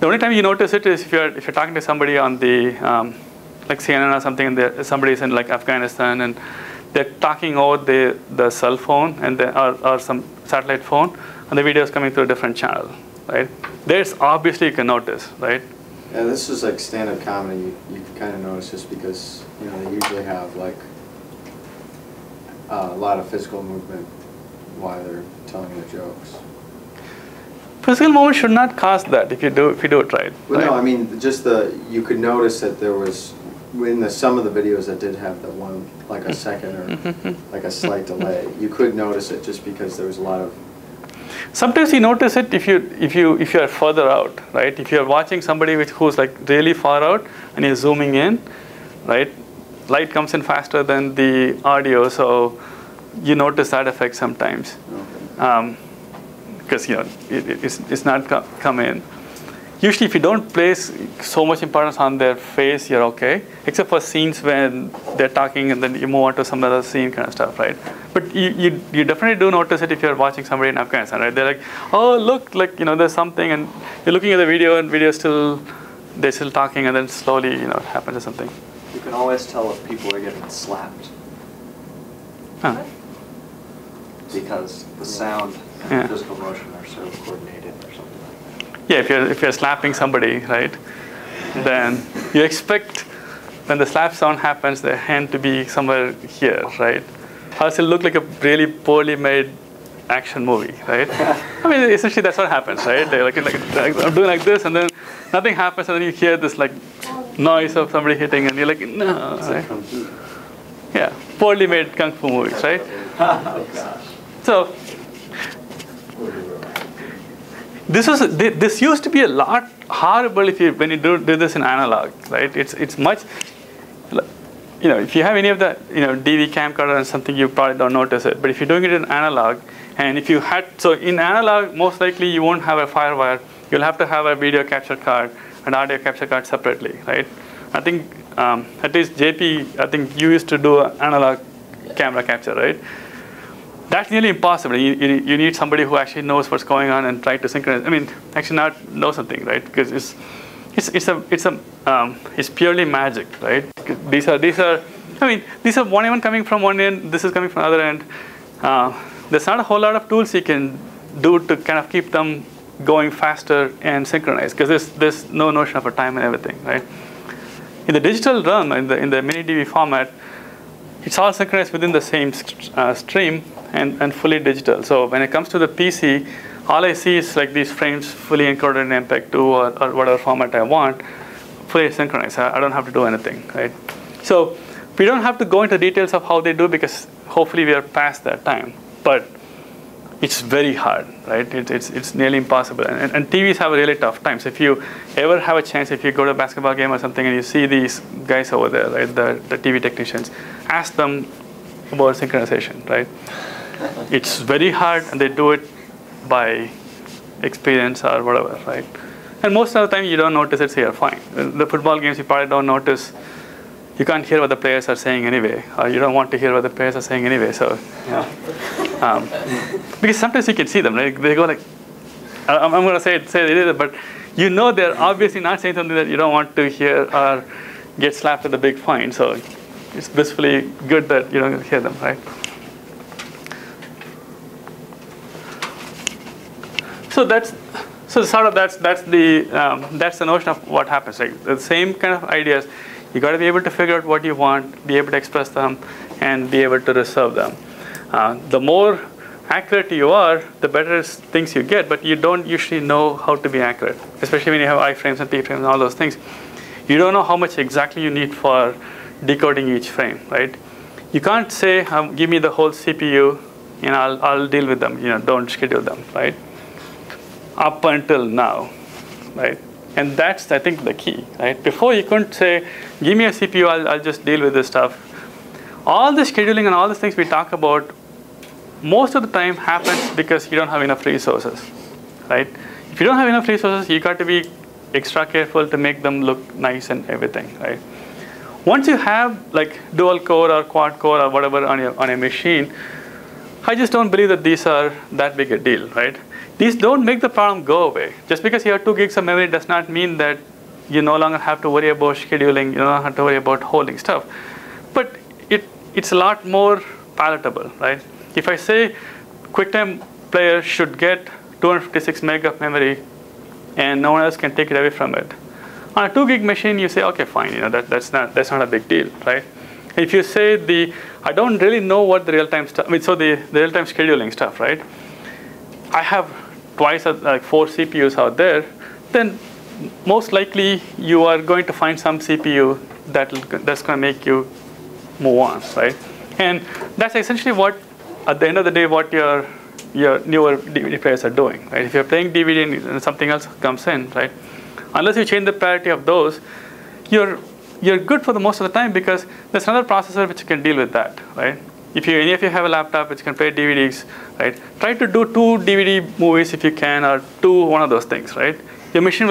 The only time you notice it is if you're talking to somebody on the like CNN or something, and somebody's in like Afghanistan and they're talking over the cell phone and or some satellite phone, and the video is coming through a different channel, right? There's obviously you can notice, right? Yeah, this is like stand-up comedy. You can kind of notice this because they usually have like a lot of physical movement while they're telling their jokes. Physical movement should not cause that if you do it right. Well, right? no, I mean just you could notice that there was in some of the videos that did have the one like a second or like a slight delay. You could notice it just because there was a lot of. Sometimes you notice it if you are further out, right? If you are watching somebody who's like really far out and you're zooming in, right? Light comes in faster than the audio, so you notice that effect sometimes. Okay. Because it's not come in. Usually, if you don't place so much importance on their face, you're okay. Except for scenes when they're talking and then you move on to some other scene kind of stuff, right? But you definitely do notice it if you're watching somebody in Afghanistan, right? They're like, oh look, like there's something, and you're looking at the video, and they're still talking, and then slowly it happens or something. You can always tell if people are getting slapped. Huh. Because the sound and physical motion are so coordinated or something like that. Yeah, if you're slapping somebody, right, then you expect when the slap sound happens, the hand to be somewhere here, right? Or else it'll look like a really poorly made action movie, right? I mean, essentially that's what happens, right? They're like I'm doing like this, and then nothing happens, and then you hear this like noise of somebody hitting, and you're like, no, right? Yeah, poorly made kung fu movies, right? So this used to be a lot horrible when you do this in analog, right? It's much, if you have any of the DV camcorder and something, you probably don't notice it. But if you're doing it in analog, and if you so in analog, most likely you won't have a FireWire. You'll have to have a video capture card and audio capture card separately, right? I think at least JP, I think you used to do analog camera capture, right? That's nearly impossible. You need somebody who actually knows what's going on and try to synchronize. I mean, actually not know something, right? Because it's purely magic, right? These are one even coming from one end. This is coming from the other end. there's not a whole lot of tools you can do to kind of keep them going faster and synchronized, because there's no notion of a time and everything, right? In the digital realm, in the mini DV format, it's all synchronized within the same stream and fully digital. So when it comes to the PC, all I see is like these frames fully encoded in MPEG-2 or whatever format I want, fully synchronized. I don't have to do anything, right? So we don't have to go into details of how they do, because hopefully we are past that time. But it's very hard, right? It's nearly impossible. And TVs have a really tough time. So if you ever have a chance, if you go to a basketball game or something and you see these guys over there, right, the TV technicians, ask them about synchronization, right? It's very hard, and they do it by experience or whatever, right? And most of the time you don't notice it, so you're fine. The football games you probably don't notice. You can't hear what the players are saying anyway, or you don't want to hear what the players are saying anyway. So, because sometimes you can see them, right? They go like, I'm going to say it, but you know they're obviously not saying something that you don't want to hear or get slapped with a big fine. So it's blissfully good that you don't hear them, right? So that's the notion of what happens. Like the same kind of ideas. You got to be able to figure out what you want, be able to express them, and be able to resolve them. The more accurate you are, the better things you get, but you don't usually know how to be accurate, especially when you have iframes and pframes and all those things. You don't know how much exactly you need for decoding each frame, right? You can't say, give me the whole CPU, and I'll deal with them. Don't schedule them, right? Up until now, right? And that's, I think, the key, right? Before you couldn't say, give me a CPU, I'll just deal with this stuff. All the scheduling and all these things we talk about, most of the time happens because you don't have enough resources, right? If you don't have enough resources, you got to be extra careful to make them look nice and everything, right? Once you have like dual core or quad core or whatever on a machine, I just don't believe that these are that big a deal, right? These don't make the problem go away. Just because you have 2 gigs of memory does not mean that you no longer have to worry about scheduling, you no longer have to worry about holding stuff. But it's a lot more palatable, right? If I say QuickTime player should get 256 meg of memory and no one else can take it away from it. On a 2 gig machine, you say, okay, fine, that's not a big deal, right? If you say I don't really know what the real-time stuff, so the real-time scheduling stuff, right? I have twice like 4 CPUs out there, then most likely you are going to find some CPU that's going to make you move on, right? And that's essentially what, at the end of the day, what your newer DVD players are doing, right? If you're playing DVD and something else comes in, right? Unless you change the priority of those, you're good for the most of the time, because there's another processor which can deal with that, right? If any of you have a laptop which can play DVDs, right? Try to do 2 DVD movies if you can, or one of those things, right? Your machine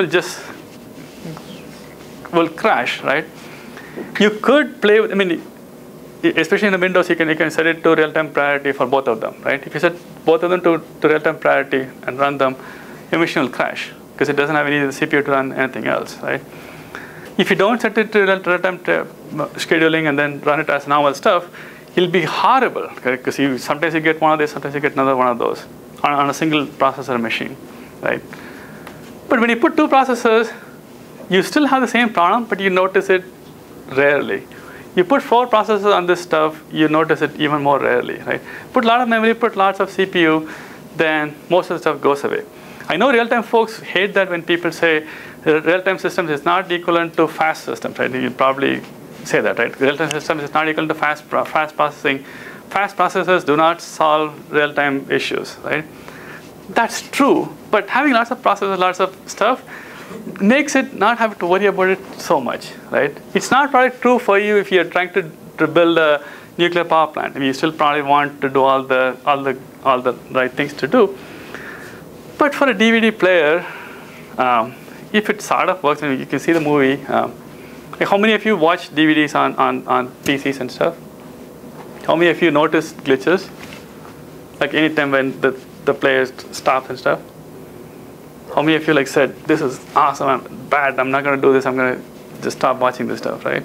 will crash, right? You could play with, especially in the Windows, you can set it to real-time priority for both of them, right? If you set both of them to real-time priority and run them, your machine will crash because it doesn't have any CPU to run anything else, right? If you don't set it to real-time scheduling and then run it as normal stuff, it'll be horrible, because sometimes you get one of these, sometimes you get another one of those on a single processor machine, right? But when you put 2 processors, you still have the same problem, but you notice it rarely. You put 4 processors on this stuff, you notice it even more rarely, right? Put a lot of memory, put lots of CPU, then most of the stuff goes away. I know real-time folks hate that when people say real-time systems is not equivalent to fast systems, right? You probably say that, right? Real-time systems is not equal to fast processing. Fast processors do not solve real-time issues, right? That's true, but having lots of processors, lots of stuff, makes it not have to worry about it so much, right? It's not probably true for you if you're trying to build a nuclear power plant. You still probably want to do all the right things to do. But for a DVD player, if it sort of works, and you can see the movie. How many of you watch DVDs on PCs and stuff? How many of you notice glitches? Like anytime when the player stops and stuff? How many of you said, this is awesome, I'm bad, I'm not going to do this, I'm going to just stop watching this stuff, right?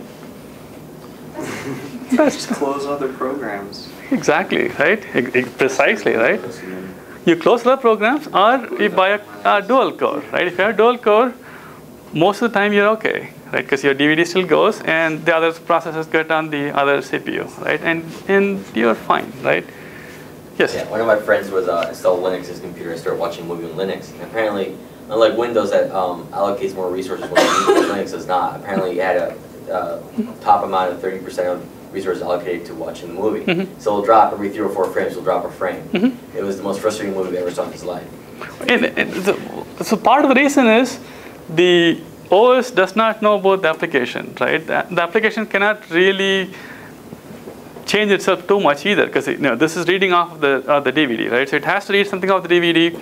Just close other programs. Exactly, right? Precisely, right? You close the programs, or you buy a dual core, right? If you have dual core, most of the time you're okay, right? Because your DVD still goes, and the other processors get on the other CPU, right? And you're fine, right? Yes. Yeah, one of my friends was installed Linux in his computer and started watching a movie on Linux. And apparently, unlike Windows that allocates more resources when Linux does not, apparently it had a top amount of 30% of resources allocated to watching the movie. So it'll drop every 3 or 4 frames, it'll drop a frame. It was the most frustrating movie he ever saw in his life. So part of the reason is the OS does not know about the application, right? The application cannot really change itself too much either, because this is reading off the DVD, right? So it has to read something off the DVD,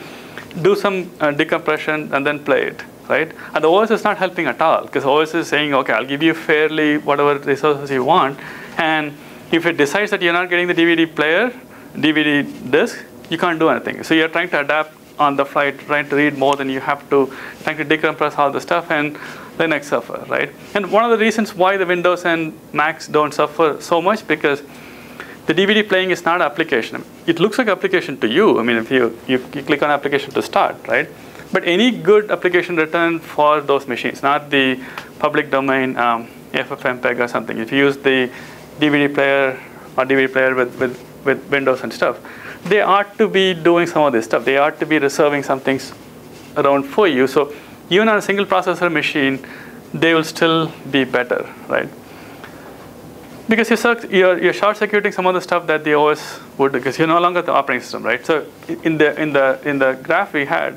do some decompression, and then play it, right? And the OS is not helping at all, because OS is saying, okay, I'll give you fairly whatever resources you want, and if it decides that you're not getting the DVD player, DVD disk, you can't do anything. So you're trying to adapt on the fly, trying to read more than you have to, trying to decompress all the stuff, and Linux suffer, right? And one of the reasons why the Windows and Macs don't suffer so much, because the DVD playing is not an application. It looks like an application to you. I mean, if you click on application to start, right? But any good application written for those machines, not the public domain FFmpeg or something. If you use the DVD player or DVD player with Windows and stuff, they ought to be doing some of this stuff. They ought to be reserving some things around for you. So even on a single processor machine, they will still be better, right? Because you're short circuiting some of the stuff that the OS would do, because you're no longer the operating system, right? So in the graph we had,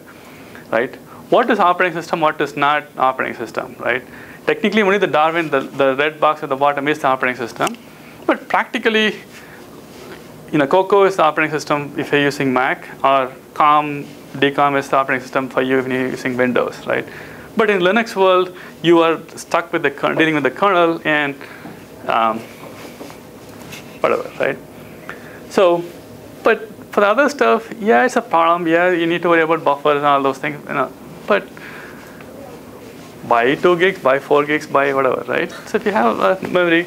right, what is operating system, what is not operating system, right? Technically, only the Darwin, the red box at the bottom is the operating system, but practically, Cocoa is the operating system if you're using Mac, or DCOM is the operating system for you if you're using Windows, right? But in Linux world, you are stuck with dealing with the kernel and whatever, right? So, but for the other stuff, yeah, it's a problem. Yeah, you need to worry about buffers and all those things, But buy 2 gigs, buy 4 gigs, buy whatever, right? So if you have a memory,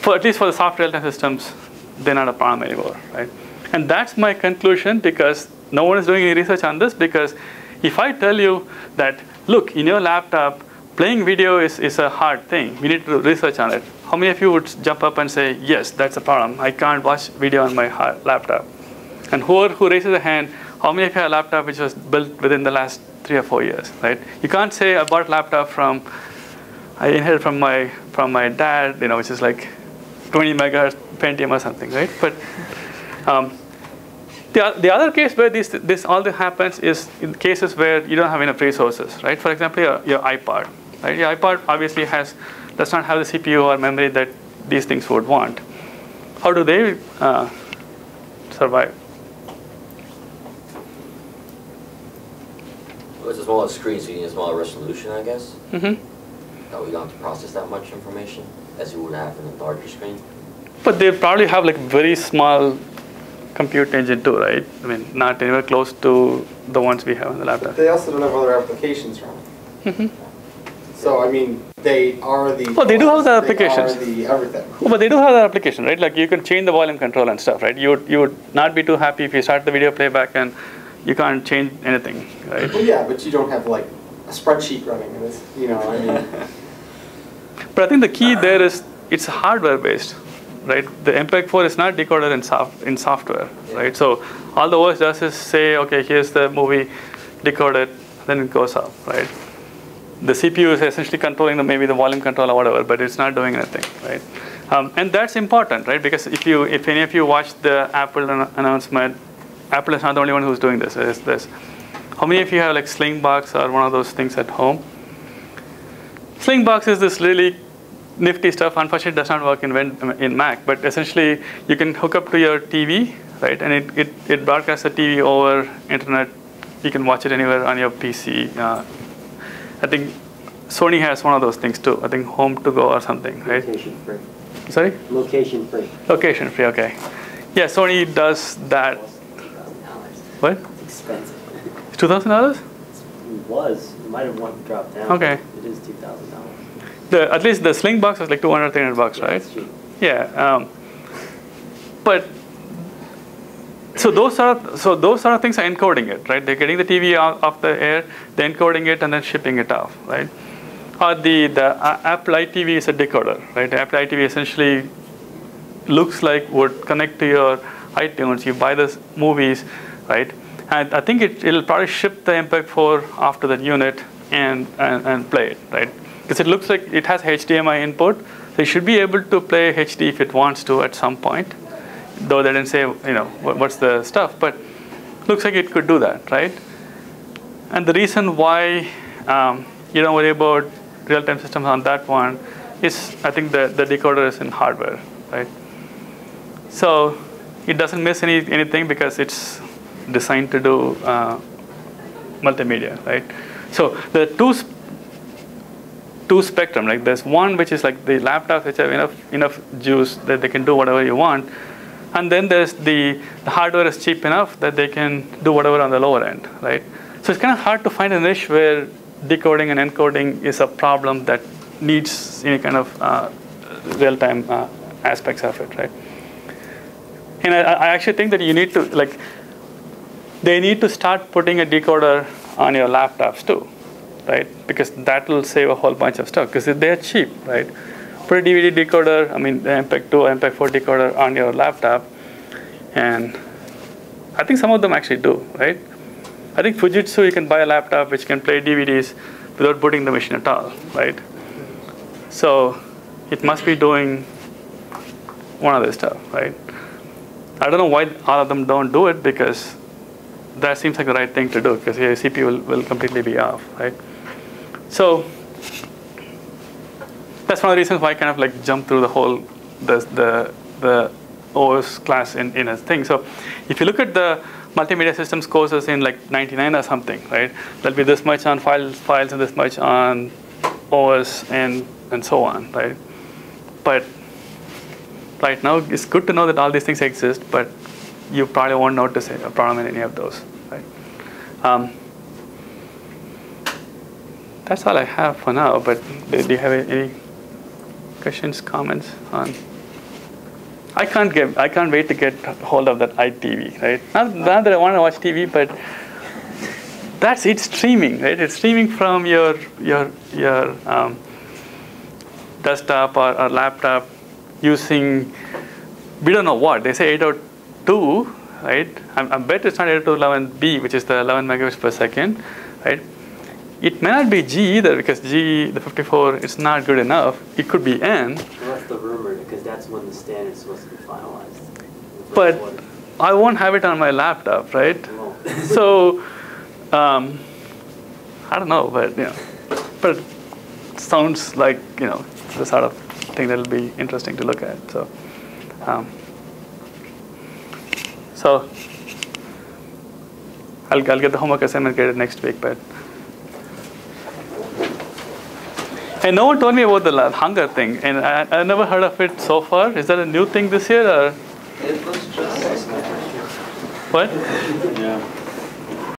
at least for the soft real-time systems, they're not a problem anymore, right? And that's my conclusion, because no one is doing any research on this. Because if I tell you that, look, in your laptop, playing video is a hard thing, we need to do research on it, how many of you would jump up and say, yes, that's a problem, I can't watch video on my laptop? And who raises a hand, how many of you have a laptop which was built within the last 3 or 4 years, right? You can't say I bought a laptop I inherited from my dad, which is like 20 megahertz Pentium or something, right? But the other case where all this happens is in cases where you don't have enough resources, right? For example, your iPod, right? Your iPod obviously does not have the CPU or memory that these things would want. How do they survive? Well, it's a smaller screen, so you need a smaller resolution, I guess. That we don't have to process that much information as you would have in a larger screen. But they probably have like very small compute engine too, right? I mean, not anywhere close to the ones we have on the laptop. They also don't have other applications running. So I mean, they are the. Well, they do have the applications. They are the everything. Oh, but they do have the application, right? Like you can change the volume control and stuff, right? You would not be too happy if you start the video playback and you can't change anything, right? Well, yeah, but you don't have like a spreadsheet running in this, I mean. But I think the key there is it's hardware based, right? The MPEG-4 is not decoded in software, right? So all the OS does is say, okay, here's the movie, decode it, then it goes up, right? The CPU is essentially controlling maybe the volume control or whatever, but it's not doing anything, right? And that's important, right? Because if any of you watched the Apple announcement, Apple is not the only one who's doing this. How many of you have like Slingbox or one of those things at home? Slingbox is this really nifty stuff. Unfortunately, it does not work in Mac, but essentially you can hook up to your TV, right? And it broadcasts the TV over internet. You can watch it anywhere on your PC. I think Sony has one of those things too. I think Home to Go or something, right? Location free. Sorry? Location free. Location free, okay. Yeah, Sony does that. What? It's expensive. It's $2,000? It was. It might have dropped down. Okay. It is $2,000. At least the Slingbox was like $200, $300, right? That's cheap. Yeah. But So those sort of things are encoding it, right? They're getting the TV off the air, they're encoding it, and then shipping it off, right? Or the Apple iTV is a decoder, right? The Apple iTV essentially looks like would connect to your iTunes. You buy the movies, right? And I think it'll probably ship the MPEG-4 after that unit and play it, right? Because it looks like it has HDMI input, so it should be able to play HD if it wants to at some point. Though they didn't say, what's the stuff, but looks like it could do that, right? And the reason why you don't worry about real-time systems on that one is, I think the decoder is in hardware, right? So it doesn't miss anything because it's designed to do multimedia, right? So the two spectrum, like there's one which is like the laptops which have enough juice that they can do whatever you want. And then there's the hardware is cheap enough that they can do whatever on the lower end, right? So it's kind of hard to find a niche where decoding and encoding is a problem that needs any kind of real-time aspects of it, right? And I actually think that you need to, they need to start putting a decoder on your laptops too, right? Because that will save a whole bunch of stuff because they're cheap, right? Put a DVD decoder, the MPEG-2 or MPEG-4 decoder on your laptop, and I think some of them actually do, right? I think Fujitsu, you can buy a laptop which can play DVDs without booting the machine at all, right? So it must be doing one of this stuff, right? I don't know why all of them don't do it because that seems like the right thing to do because your CPU will completely be off, right? So that's one of the reasons why I kind of jump through the whole the OS class in a thing. So if you look at the multimedia systems courses in 99 or something, right? There'll be this much on files and this much on OS and so on, right? But right now it's good to know that all these things exist, but you probably won't notice a problem in any of those, right? That's all I have for now. But do you have any questions, comments on? I can't wait to get hold of that iTV, right? Not that I want to watch TV, but it's streaming, right? It's streaming from your desktop or laptop using, we don't know what they say, 802, right? I bet it's not 802.11b, which is the 11 megabits per second, right? It may not be G either because G, the 54, it's not good enough. It could be N. Well, that's the rumor because that's when the standard is supposed to be finalized. But I won't have it on my laptop, right? So I don't know, but but it sounds like the sort of thing that'll be interesting to look at. So I'll get the homework assignment graded next week, but. And no one told me about the hunger thing, and I never heard of it so far. Is that a new thing this year, or? It was just. What? Yeah.